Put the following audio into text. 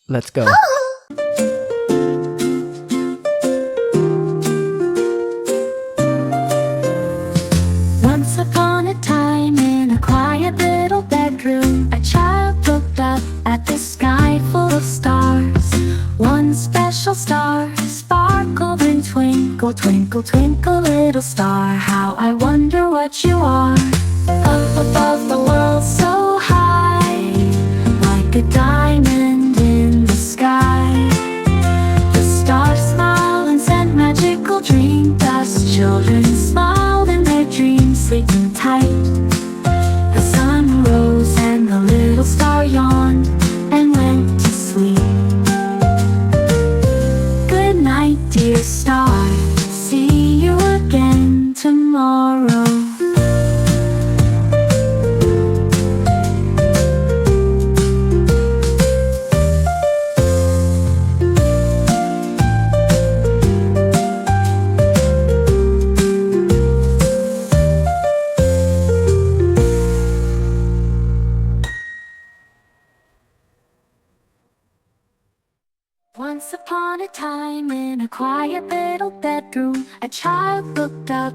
Let's go. Once upon a time in a quiet little bedroom, a child looked up at the sky full of stars. One special star sparkled and twinkled, twinkle, twinkle, little star. How I wonder what you are. Up above the world so high, like a diamond in the sky. The stars smiled and sent magical dream dust. Children smiled in their dreams, sleeping tight. The sun rose and the little star yawned and went to sleep. Good night, dear star. See you again tomorrow. Once upon a time in a quiet little bedroom, a child looked up